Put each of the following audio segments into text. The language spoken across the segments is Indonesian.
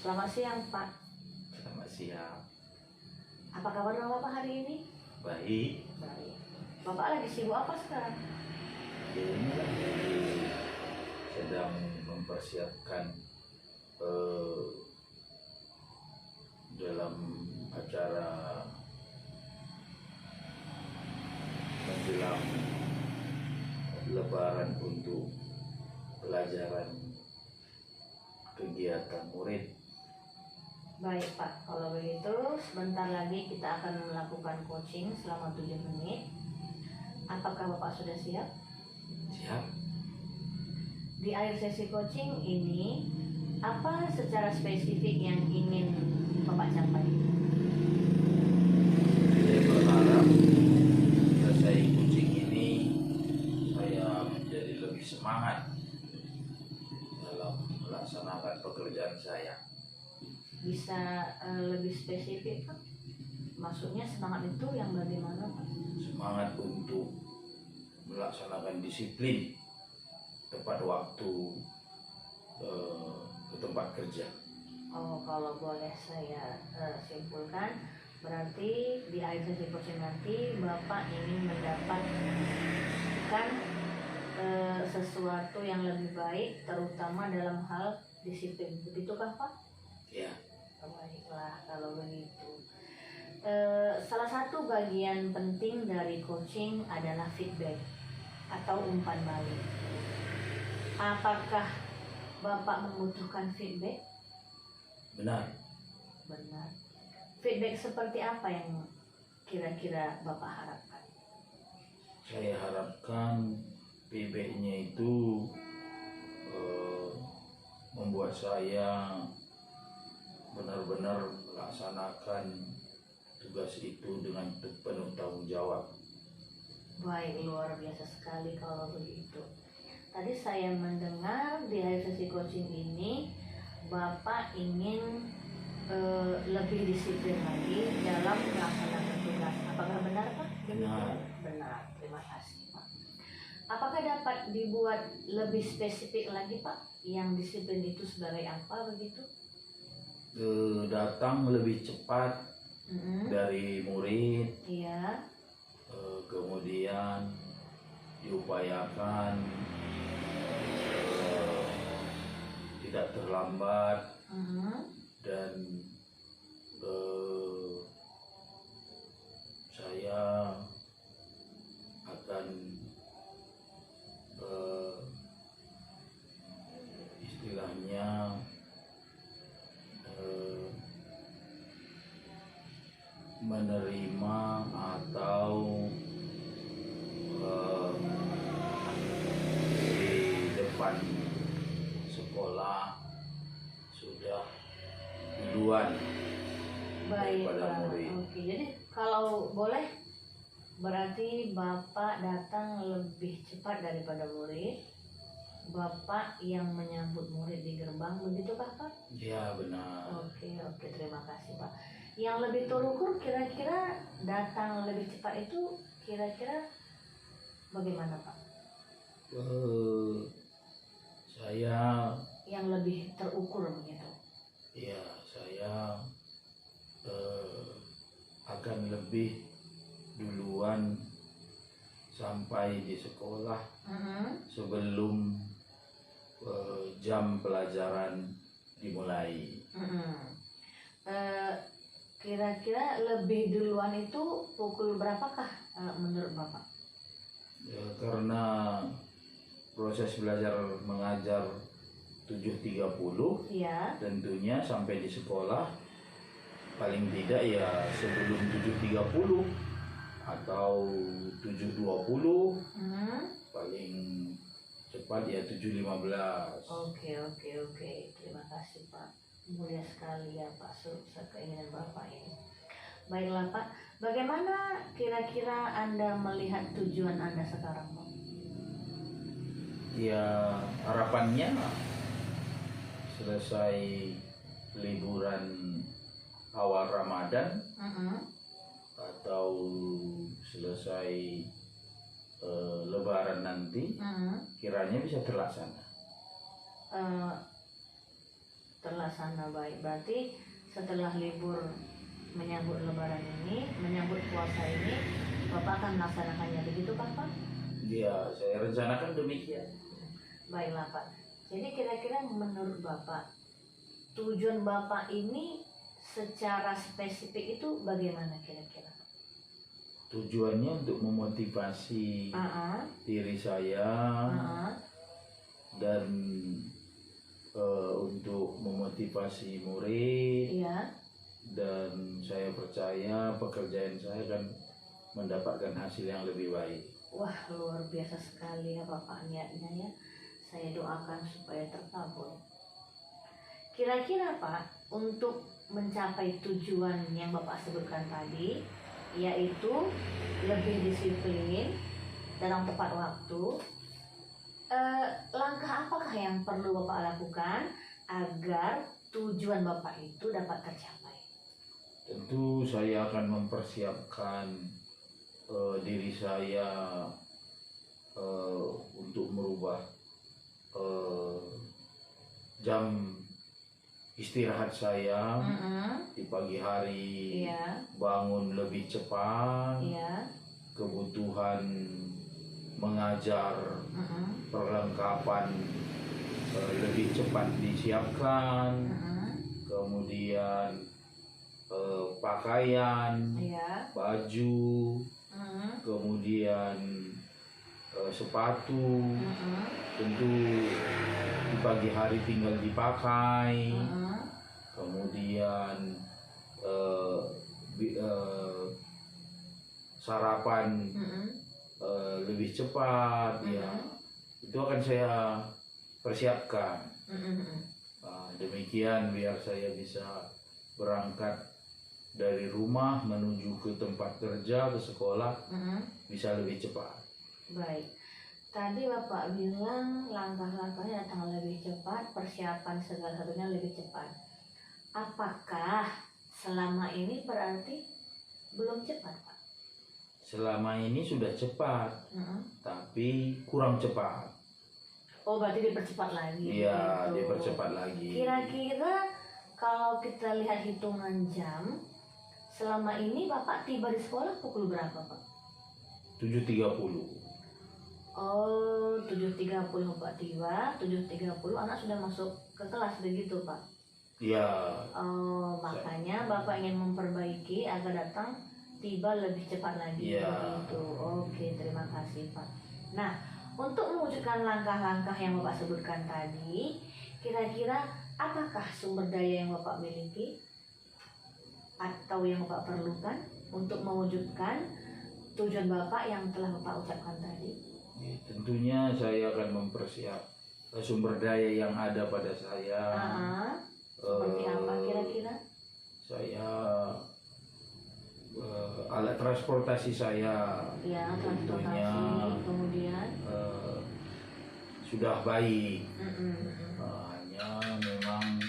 Selamat siang, Pak. Selamat siang. Apa kabar Bapak hari ini? Baik. Baik. Bapak lagi sibuk apa sekarang? Ini lagi sedang mempersiapkan dalam acara menjelang Lebaran untuk pelajaran kegiatan murid. Baik, Pak. Kalau begitu, sebentar lagi kita akan melakukan coaching selama 7 menit. Apakah Bapak sudah siap? Siap? Di akhir sesi coaching ini, apa secara spesifik yang ingin Bapak sampaikan? Saya berharap selesai coaching ini saya menjadi lebih semangat dalam melaksanakan pekerjaan saya. Bisa lebih spesifik, Pak? Maksudnya semangat itu yang bagaimana, Pak? Semangat untuk melaksanakan disiplin tepat waktu ke tempat kerja. Oh, kalau boleh saya simpulkan, berarti di akhir sesi coaching nanti Bapak ingin mendapatkan sesuatu yang lebih baik, terutama dalam hal disiplin. Begitukah, Pak? Ya, Baiklah, kalau begitu. Salah satu bagian penting dari coaching adalah feedback atau umpan balik. Apakah Bapak membutuhkan feedback? benar. Benar. Feedback seperti apa yang kira-kira Bapak harapkan? Saya harapkan feedback-nya itu membuat saya benar-benar melaksanakan tugas itu dengan penuh tanggung jawab. Baik, luar biasa sekali kalau begitu. Tadi saya mendengar di akhir sesi coaching ini Bapak ingin lebih disiplin lagi dalam melaksanakan tugas. Apakah benar, Pak? Benar. Benar, terima kasih, Pak. Apakah dapat dibuat lebih spesifik lagi, Pak? Yang disiplin itu sebagai apa begitu? Datang lebih cepat dari murid, Iya. kemudian diupayakan tidak terlambat dan saya akan istilahnya menerima atau di depan sekolah sudah duluan Baik, daripada Pak. murid. Oke, jadi kalau boleh berarti Bapak datang lebih cepat daripada murid. Bapak yang menyambut murid di gerbang, begitukah, Pak? Ya, benar. Oke, terima kasih, Pak. Yang lebih terukur kira-kira datang lebih cepat itu kira-kira bagaimana, Pak? Saya Yang lebih terukur begitu. ya saya akan lebih duluan sampai di sekolah sebelum jam pelajaran dimulai. Kira-kira lebih duluan itu pukul berapakah menurut Bapak? Ya, karena proses belajar mengajar 7.30, Iya. tentunya sampai di sekolah paling tidak ya sebelum 7.30 atau 7.20, paling cepat ya 7.15. Oke. Terima kasih, Pak. Mulia sekali ya, Pak, keinginan Bapak ini. Baiklah, Pak. Bagaimana kira-kira Anda melihat tujuan Anda sekarang, Pak? Ya, harapannya selesai liburan awal Ramadan atau selesai Lebaran nanti kiranya bisa terlaksana. terlaksana baik. Berarti setelah libur menyambut Lebaran ini, menyambut puasa ini, Bapak akan melaksanakannya, begitu kan Pak? Ya, saya rencanakan demikian. Baiklah Pak. Jadi kira-kira menurut Bapak, tujuan Bapak ini secara spesifik itu bagaimana kira-kira? Tujuannya untuk memotivasi diri saya dan untuk memotivasi murid. Iya. Dan saya percaya pekerjaan saya akan mendapatkan hasil yang lebih baik. Wah, luar biasa sekali ya Bapak niatnya ya. Saya doakan supaya terkabul. Kira-kira Pak, untuk mencapai tujuan yang Bapak sebutkan tadi, yaitu lebih disiplin dalam tepat waktu, langkah apakah yang perlu Bapak lakukan agar tujuan Bapak itu dapat tercapai? Tentu saya akan mempersiapkan diri saya untuk merubah jam istirahat saya di pagi hari, bangun lebih cepat, kebutuhan mengajar, perlengkapan lebih cepat disiapkan, kemudian pakaian, baju, kemudian sepatu, tentu di pagi hari tinggal dipakai, kemudian sarapan lebih cepat, ya itu akan saya persiapkan. Demikian biar saya bisa berangkat dari rumah menuju ke tempat kerja, ke sekolah, bisa lebih cepat. Baik, tadi Bapak bilang langkah-langkahnya datang lebih cepat, persiapan segala satunya lebih cepat. Apakah selama ini berarti belum cepat Pak? Selama ini sudah cepat, tapi kurang cepat. Oh, berarti dipercepat lagi. Iya, gitu. dipercepat lagi. Kira-kira kalau kita lihat hitungan jam, selama ini Bapak tiba di sekolah pukul berapa Pak? 7.30. Oh, 7.30 Bapak tiba, 7.30 anak sudah masuk ke kelas begitu Pak? Iya. Oh, makanya Bapak ingin memperbaiki agar datang tiba lebih cepat lagi. Iya. Begitu. Oke, terima kasih Pak. Nah, untuk mewujudkan langkah-langkah yang Bapak sebutkan tadi, kira-kira apakah sumber daya yang Bapak miliki atau yang Bapak perlukan untuk mewujudkan tujuan Bapak yang telah Bapak ucapkan tadi? Ya, tentunya saya akan mempersiapkan sumber daya yang ada pada saya. Seperti apa kira-kira? Saya alat transportasi saya, Ya, tentunya transportasi, kemudian sudah baik. Hanya memang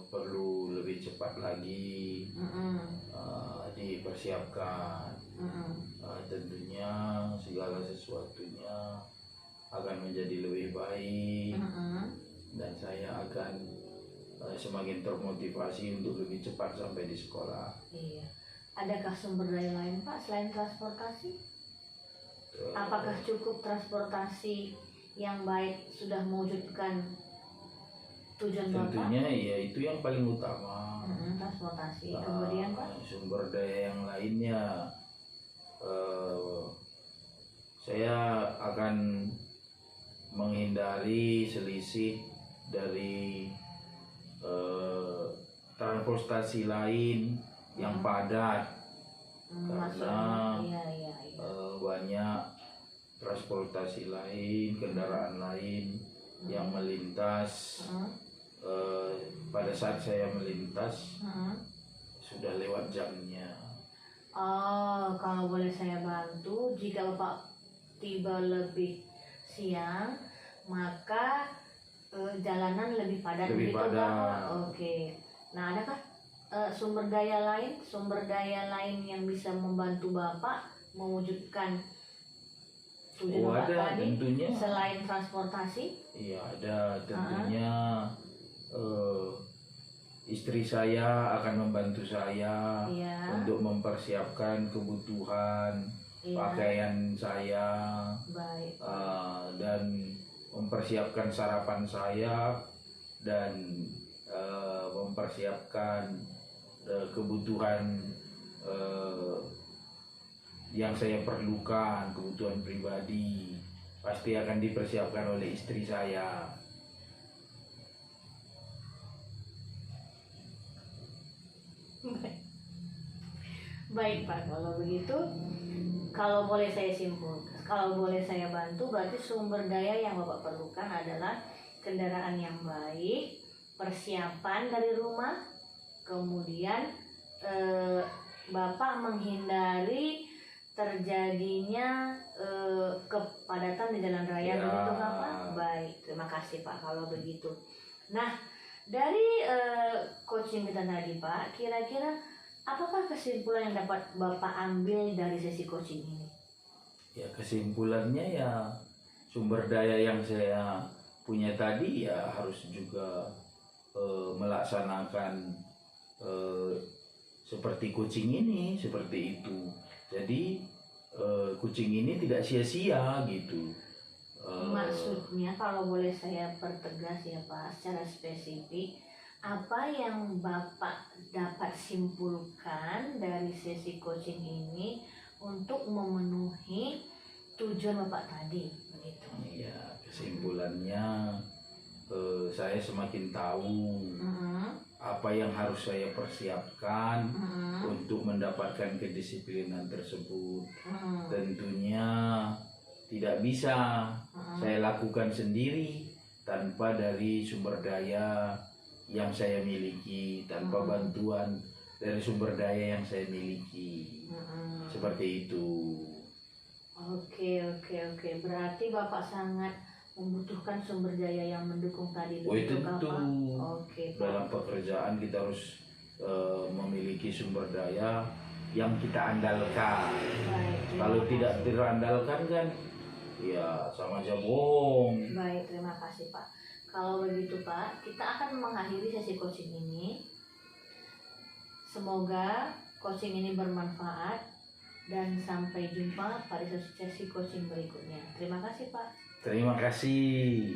perlu lebih cepat lagi dipersiapkan. Tentunya segala sesuatunya akan menjadi lebih baik, dan saya akan semakin termotivasi untuk lebih cepat sampai di sekolah. Iya. Adakah sumber daya lain Pak selain transportasi? Apakah cukup transportasi yang baik sudah mewujudkan tujuan Bapak? Tentunya ya itu yang paling utama. Transportasi. Kemudian Pak? Sumber daya yang lainnya, saya akan menghindari selisih dari transportasi lain yang padat, karena banyak transportasi lain, kendaraan lain yang melintas. Pada saat saya melintas sudah lewat jamnya. Oh, kalau boleh saya bantu, jika Bapak tiba lebih siang, maka jalanan lebih padat. Lebih begitu, padat. Pak? Oke. Nah, adakah sumber daya lain yang bisa membantu Bapak mewujudkan tujuan Bapak ada tadi tentunya. selain transportasi? Iya, ada tentunya. eh, istri saya akan membantu saya Iya. untuk mempersiapkan kebutuhan Iya. pakaian saya, Baik. dan mempersiapkan sarapan saya, dan mempersiapkan kebutuhan yang saya perlukan, kebutuhan pribadi pasti akan dipersiapkan oleh istri saya. Baik Pak, kalau begitu, kalau boleh saya simpulkan, kalau boleh saya bantu, berarti sumber daya yang Bapak perlukan adalah kendaraan yang baik, persiapan dari rumah, kemudian Bapak menghindari terjadinya kepadatan di jalan raya, Ya. begitu Bapak? Baik, terima kasih Pak kalau begitu. Nah, dari coaching kita tadi Pak, kira-kira apakah kesimpulan yang dapat Bapak ambil dari sesi coaching ini? Ya, kesimpulannya ya sumber daya yang saya punya tadi ya harus juga melaksanakan seperti coaching ini, seperti itu. Jadi coaching ini tidak sia-sia gitu. Maksudnya kalau boleh saya pertegas ya Pak, secara spesifik, apa yang Bapak dapat simpulkan dari sesi coaching ini untuk memenuhi tujuan Bapak tadi, begitu? Ya, kesimpulannya saya semakin tahu apa yang harus saya persiapkan untuk mendapatkan kedisiplinan tersebut. Tentunya tidak bisa saya lakukan sendiri tanpa dari sumber daya yang saya miliki, tanpa bantuan dari sumber daya yang saya miliki. Seperti itu. Oke. Berarti Bapak sangat membutuhkan sumber daya yang mendukung tadi, begitu Tentu. Bapak? Oke, Pak. Dalam pekerjaan kita harus memiliki sumber daya yang kita andalkan. Baik, terima Kalau kasih. tidak terandalkan kan ya sama aja bohong. Baik, terima kasih Pak. Kalau begitu Pak, kita akan mengakhiri sesi coaching ini. Semoga coaching ini bermanfaat dan sampai jumpa pada sesi coaching berikutnya. Terima kasih Pak. Terima kasih.